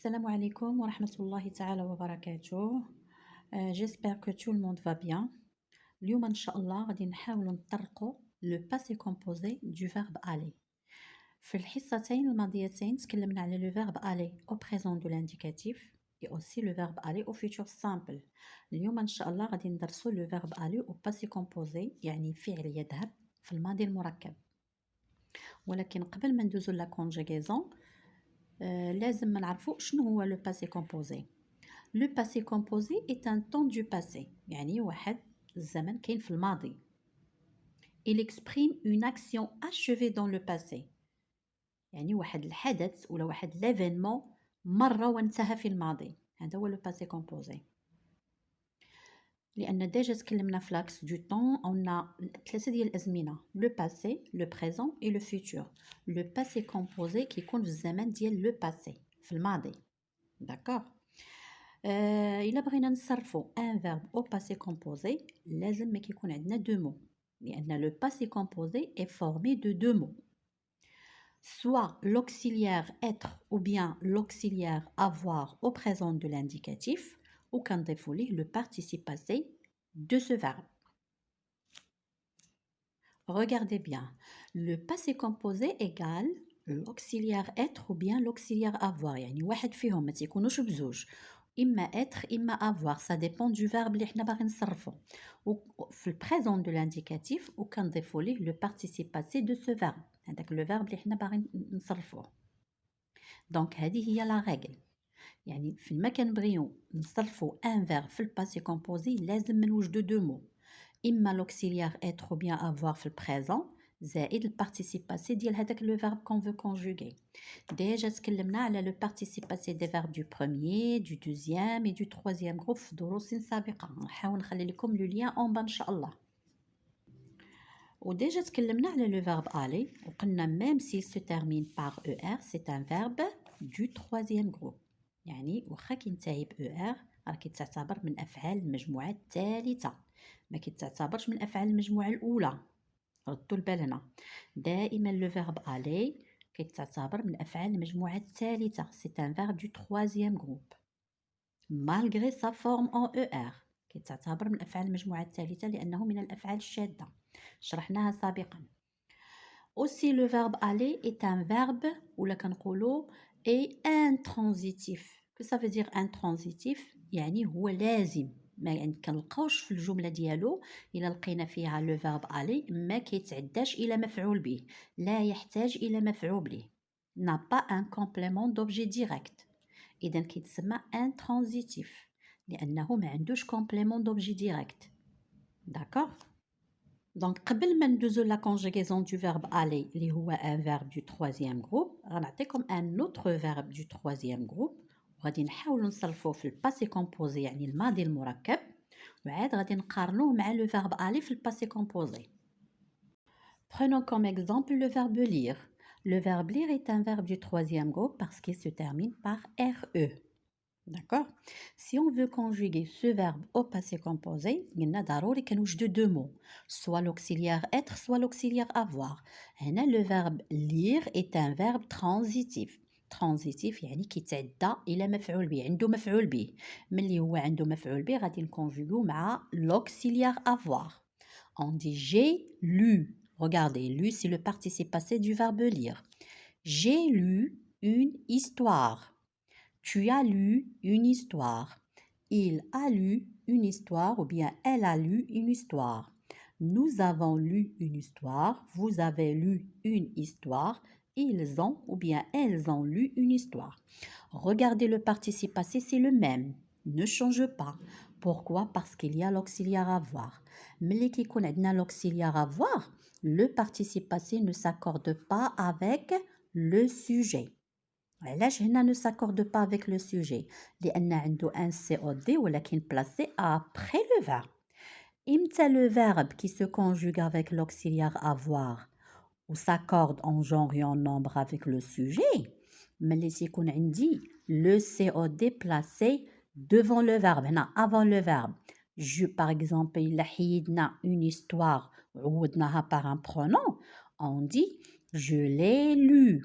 Assalamu alaikum wa rahmatullahi ta'ala wa barakatuh. J'espère que tout le monde va bien. اليوم إن شاء الله غادي نحاولوا نطرقوا le passé composé du verbe aller. في الحصتين الماضيتين تكلمنا على le verbe aller au présent de l'indicatif et aussi le verbe aller au futur simple. اليوم إن شاء الله غادي ندرسوا le verbe aller au passé composé يعني فعل يذهب في الماضي المركب. ولكن قبل ما ندوزو la conjugaison لازم نعرفوا شنو هو le passé composé. Le passé composé est un temps du passé يعني واحد الزمن كاين في الماضي. Il exprime une action achevée dans le passé يعني واحد الحدث ولا واحد l'événement مر وانتهى في الماضي. هذا هو le passé composé. لأن ديجا تكلمنا في l'axe du temps قلنا ثلاثة ديال الأزمنة le passé, le présent et le futur. Le passé composé كيكون في الزمن ديال le passé في الماضي. D'accord. إلا بغينا نصرفو un verbe au passé composé لازم ما كيكون عندنا deux mots لأن le passé composé est formé de deux mots soit l'auxiliaire être ou bien l'auxiliaire avoir au présent de l'indicatif ou كنضيفو ليه le participe passé de ce verbe. Regardez bien, le passé composé égale l'auxiliaire être ou bien l'auxiliaire avoir يعني واحد فيهم ما تيكونوش بزوج إما être إما avoir ça dépend du verbe اللي حنا باغي نصرفو في البريزون دو لانديكاتيف وكنضيفو ليه لو participe passé de ce verbe هذاك لو verbe اللي حنا باغي نصرفوه. دونك هذه هي لا ريغل يعني فين ما كنبغيو نصرفو ان verbe في الباسي كومبوزي لازم نوجدو دو مو إما l'auxiliaire être ou bien avoir في البريزون زائد البارتيسيب passé ديال هذاك لو verbe qu'on veut conjuguer. ديجا تكلمنا على لو participe passé des verbes du premier, du deuxième et du troisième groupe في دروس سابقة. نحاول نخلي لكم لو لien en bas إن شاء الله. وديجا تكلمنا على لو verbe aller وقلنا même s'il se termine par er c'est un verbe du troisième groupe. يعني واخا كينتهي ب er راه كيتعتبر من أفعال المجموعة الثالثة ما كيتعتبرش من أفعال المجموعة الأولى. ردوا البال هنا دائما لو verbe aller كيتعتبر من أفعال المجموعة الثالثة c'est un verbe du troisième groupe malgré sa forme en er كيتعتبر من أفعال المجموعة الثالثة لأنه من الأفعال الشاذة شرحناها سابقا. aussi le verbe aller est un verbe ولا كنقولوا est intransitif. que ça veut dire intransitif يعني هو لازم ما يعني كنلقاوش في الجمله ديالو الا لقينا فيها لو فيرب aller ما كيتعداش الى مفعول به لا يحتاج الى مفعول به n'a pas un complément d'objet direct اذا كيتسمى intransitif لانه ما عندوش complément d'objet direct. d'accord. donc قبل ما ندوزو la conjugaison du verbe aller اللي هو un verbe du troisième groupe غنعطيكم un autre verbe du troisième groupe وغادي نحاولوا نصرفوه في الباسي كومبوزي يعني الماضي المركب وعاد غادي نقارنوه مع لو verbe aller في الباسي كومبوزي. Prenons comme exemple le verbe lire. Le verbe lire est un verbe du troisième groupe parce qu'il se termine par RE. D'accord. Si on veut conjuguer ce verbe au passé composé قلنا ضروري كنوجدو deux mots soit l'auxiliaire être soit l'auxiliaire avoir. هنا le verbe lire est un verbe transitif. transitif يعني كيتعدى الى مفعول به عنده مفعول به ملي هو عنده مفعول به غادي نكونجوغو مع l'auxiliaire avoir. on dit j'ai lu. regardez lu c'est le participe passé du verbe lire. j'ai lu une histoire. Tu as lu une histoire. Il a lu une histoire ou bien elle a lu une histoire. Nous avons lu une histoire. Vous avez lu une histoire. Ils ont ou bien elles ont lu une histoire. Regardez le participe passé, c'est le même. Ne change pas. Pourquoi? Parce qu'il y a l'auxiliaire avoir. Mais qui connaît l'auxiliaire avoir, le participe passé ne s'accorde pas avec le sujet. علاش هنا ne s'accorde pas avec le sujet لأن عنده un COD ولكن placé après le verbe. إمتى le verbe qui se conjugue avec l'auxiliaire avoir ou s'accorde en genre et en nombre avec le sujet ملي تيكون عندي le COD placé devant le verbe هنا avant le verbe. je par exemple إلا حيدنا une histoire وعوضناها par un pronom on dit je l'ai lu.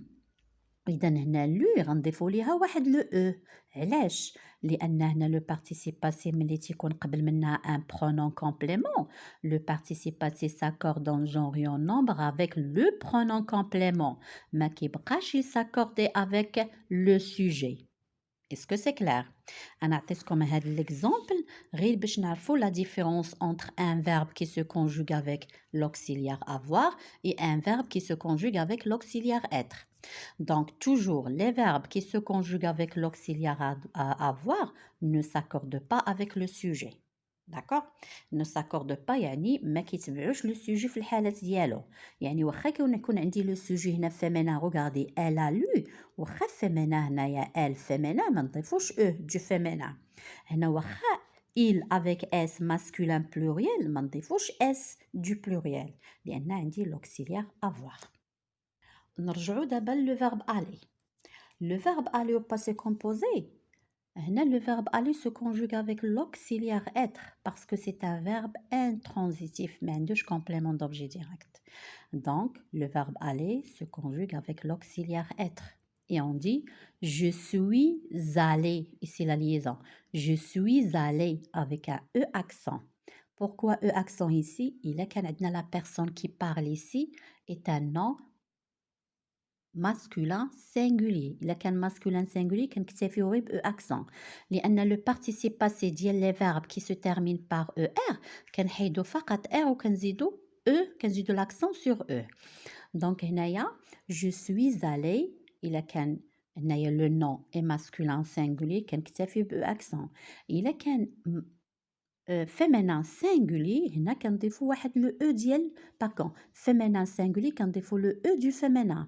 إذا هنا لو غنضيفو ليها واحد لو او. علاش؟ لأن هنا لو بارتيسيباسي ملي تيكون قبل منها ان برونون كومبليمون، لو بارتيسيباسي ساكورد اون جونغ اون نومبر افيك لو برونون كومبليمون، ما كيبقاش يساكوردي افيك لو سوجي. Est-ce que c'est clair? أنا عطيتكم هاد l'exemple غير باش نعرفوا la différence entre un verbe qui se conjugue avec l'auxiliaire avoir et un verbe qui se conjugue avec l'auxiliaire être. Donc, toujours, les verbes qui se conjuguent avec l'auxiliaire avoir ne s'accordent pas avec le sujet. D'accord? Ne s'accordent pas يعني ما كيتبعوش le sujet في الحالات ديالو. يعني واخا يكون عندي le sujet هنا féminin regardez elle a lu واخا féminin هنايا elle féminin ما نضيفوش e du féminin. هنا واخا il avec s masculin pluriel ما نضيفوش s du pluriel لأن عندي l'auxiliaire avoir. نرجعوا دابا le verbe aller. Le verbe aller au passé composé, هنا le verbe aller se conjugue avec l'auxiliaire être parce que c'est un verbe intransitif ما عندوش complément d'objet direct. Donc le verbe aller se conjugue avec l'auxiliaire être et on dit je suis allé, ici la liaison, je suis allé avec un e accent. Pourquoi e accent ici? Il est que la personne qui parle ici est un nom masculin singulier. إلا كان masculin singulier كنكتفيو غير ب accent لأن le participe passé ديال les verbes qui se terminent par er كنحيدو فقط r وكنزيدو e كنزيدو l'accent sur e. Donc هنايا je suis allé إلا كان هنايا le nom est masculin singulier كنكتفي ب accent. إلا كان féminin singulier هنا كنضيفو واحد le e ديال pardon féminin singulier كنضيفو le e du féminin.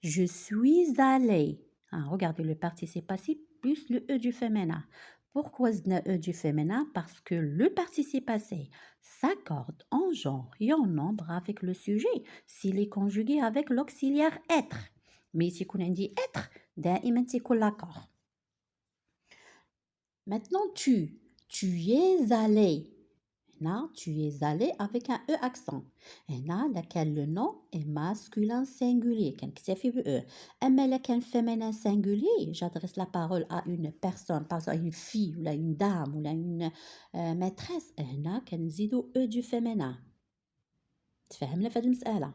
Je suis allé. Ah, regardez le participe passé plus le e du féminin. Pourquoi le e du féminin? Parce que le participe passé s'accorde en genre et en nombre avec le sujet s'il est conjugué avec l'auxiliaire être. Mais si on dit être, دائما تيكون l'accord. Maintenant tu es allé. Là, tu es allé avec un E accent. Et là, lequel le nom est masculin singulier. كنكتفي ب E. أما lequel féminin singulier, j'adresse la parole à une personne, par exemple une fille, ou une dame, ou une maîtresse. هنا كنزيدو E du féminin. تفهمنا في هذه المسألة.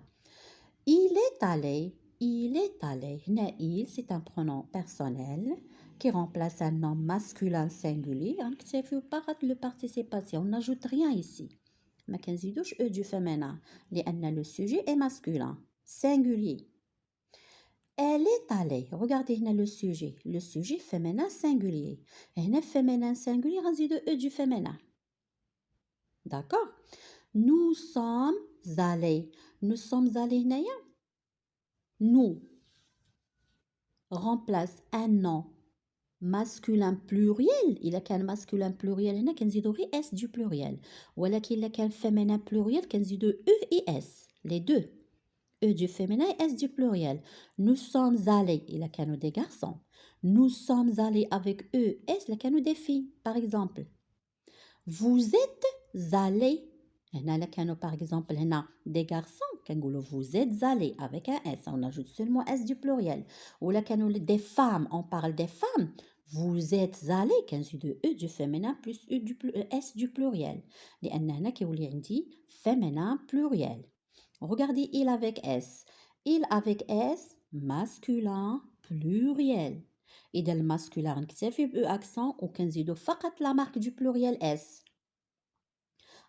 Il est allé. Il est allé. هنا il, c'est un pronom personnel qui remplace un nom masculin singulier. غنكتفيو فقط le participe passé. On n'ajoute rien ici. ما كنزيدوش e du féminin لأن le sujet est masculin singulier. Elle est allée. Regardez هنا le sujet féminin singulier. هنا féminin singulier غنزيدو e du féminin. D'accord? Nous sommes allés. Nous sommes allés هنايا nous remplace un nom masculin pluriel. إلا كان masculin pluriel هنا كنزيدو غير s du pluriel. ولكن إلا كان féminin pluriel كنزيدو e et s les deux. E du féminin et S du pluriel. Nous sommes allés, il a qu'à des garçons. Nous sommes allés avec E, S, il a qu'à des filles, par exemple. Vous êtes allés. هنا كانوا par exemple هنا des garçons كنقولوا vous êtes allés avec un S, on ajoute seulement S du pluriel. Ou là كانوا des femmes, on parle des femmes. Vous êtes allés كنزيدو E du féminin plus E du S du pluriel. لأن هنا كيولي عندي féminin pluriel. Regardez il avec S. Il avec S, masculin, pluriel. إذا الماسكولين نكتفي ب E accent وكنزيدو فقط la marque du pluriel S.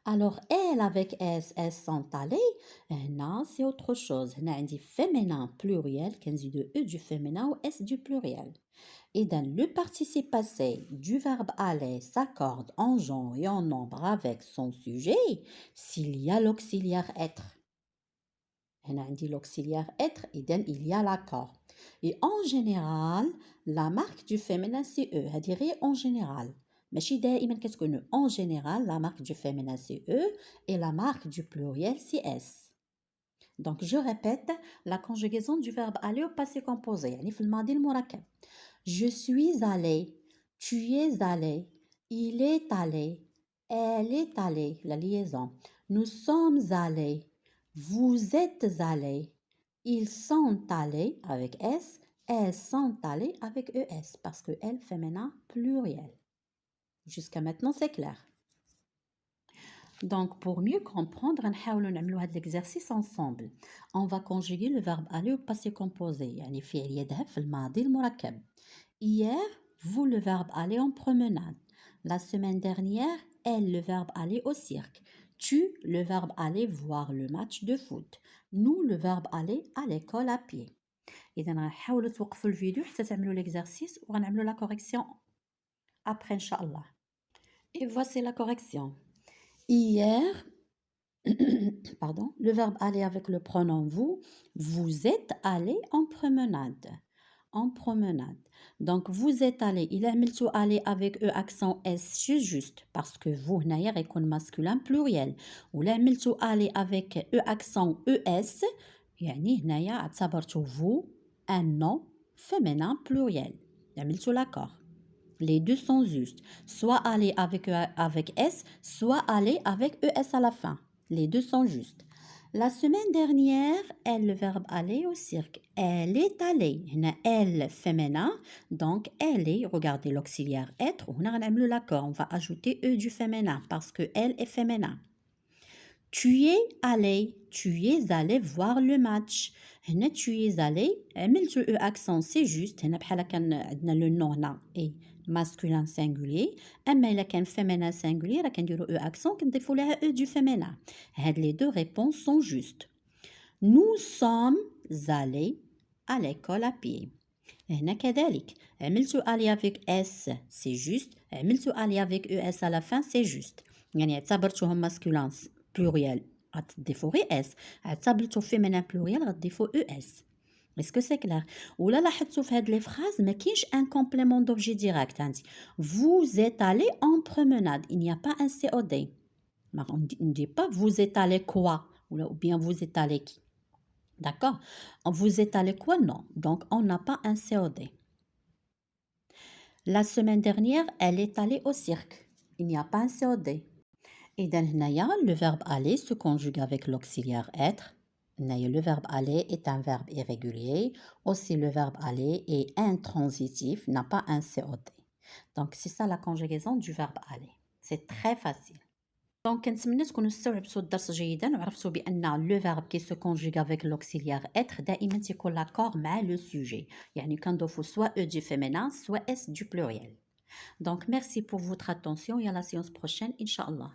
Alors elle avec S, elles sont allées. هنا c'est autre chose. هنا عندي féminin pluriel كنزيدو E du féminin ou S du pluriel. إذا le participe passé du verbe aller s'accorde en genre et en nombre avec son sujet s'il y a l'auxiliaire être. هنا عندي l'auxiliaire être إذن il y a l'accord. Et en général, la marque du féminin c'est E. هذه غير en général. ماشي دائما كتكون en général la marque du féminin c'est E et la marque du pluriel c'est S. Donc je répète la conjugaison du verbe aller au passé composé يعني في الماضي المركب. Je suis allé, tu es allé, il est allé, elle est allée, la liaison. Nous sommes allés, vous êtes allés, ils sont allés avec S, elles sont allées avec ES parce que elles féminin pluriel. Jusqu'à maintenant, c'est clair. Donc, pour mieux comprendre, نحاولوا نعملوا هذا l'exercice ensemble. On va conjuguer le verbe aller au passé composé يعني فعل يذهب في الماضي المركب. Hier, vous le verbe aller en promenade. La semaine dernière, elle le verbe aller au cirque. Tu le verbe aller voir le match de foot. Nous le verbe aller à l'école à pied. إذا غنحاولوا توقفوا الفيديو حتى تعملوا l'exercice وغنعملوا la correction après إن شاء الله. Et voici la correction. Hier, pardon, le verbe aller avec le pronom vous, vous êtes allé en promenade. En promenade. Donc, vous êtes allé. Il a mis tout aller avec E accent S, c'est juste. Parce que vous, n'ayez récon masculin pluriel. Ou il a mis tout aller avec E accent ES. يعني هنايا اعتبرتوا vous un nom féminin pluriel. Il a mis tout l'accord. Les deux sont justes. Soit aller avec S, soit aller avec ES à la fin. Les deux sont justes. La semaine dernière, elle, le verbe aller au cirque. Elle est allée. Elle, féminin. Donc, elle est, regardez l'auxiliaire être. On a l'accord. On va ajouter E du féminin parce que elle est féminin. Tu es allé voir le match. هنا tu es allé. عملت E accent, c'est juste. هنا بحال كان عندنا le nom هنا et masculin singulier. اما الا كان féminin singulier راه كنديروا E accent كنضيفوا لها E du féminin. هاد les deux réponses sont justes. Nous sommes allés à l'école à pied. هنا كذلك عملت aller avec S c'est juste. عملت aller avec ES à la fin c'est juste. يعني اعتبرتوهم masculin pluriel غتضيفوا غير اس اعتبرتو فيمينين بلوريال غتضيفوا او اس اسكو سي كلير ولا لاحظتوا في هاد لي فراز ما كاينش ان كومبليمون دوبجي ديريكت عندي vous êtes allé en promenade il n'y a pas un COD on ne dit pas vous êtes allé quoi ou bien vous êtes allé qui d'accord vous êtes allé quoi non donc on n'a pas un COD la semaine dernière elle est allée au cirque il n'y a pas un COD. Et dans le verbe aller se conjugue avec l'auxiliaire être. Le verbe aller est un verbe irrégulier. Aussi, le verbe aller est intransitif, n'a pas un COD. Donc, c'est ça la conjugaison du verbe aller. C'est très facile. Donc, نتمنى تكونوا استوعبتوا الدرس جيدا وعرفتوا بأن le verbe qui se conjugue avec l'auxiliaire être دائما تكون l'accord مع le sujet. يعني كنضيفوا soit E du féminin, soit S du pluriel. Donc, merci pour votre attention et à la séance prochaine, Inch'Allah.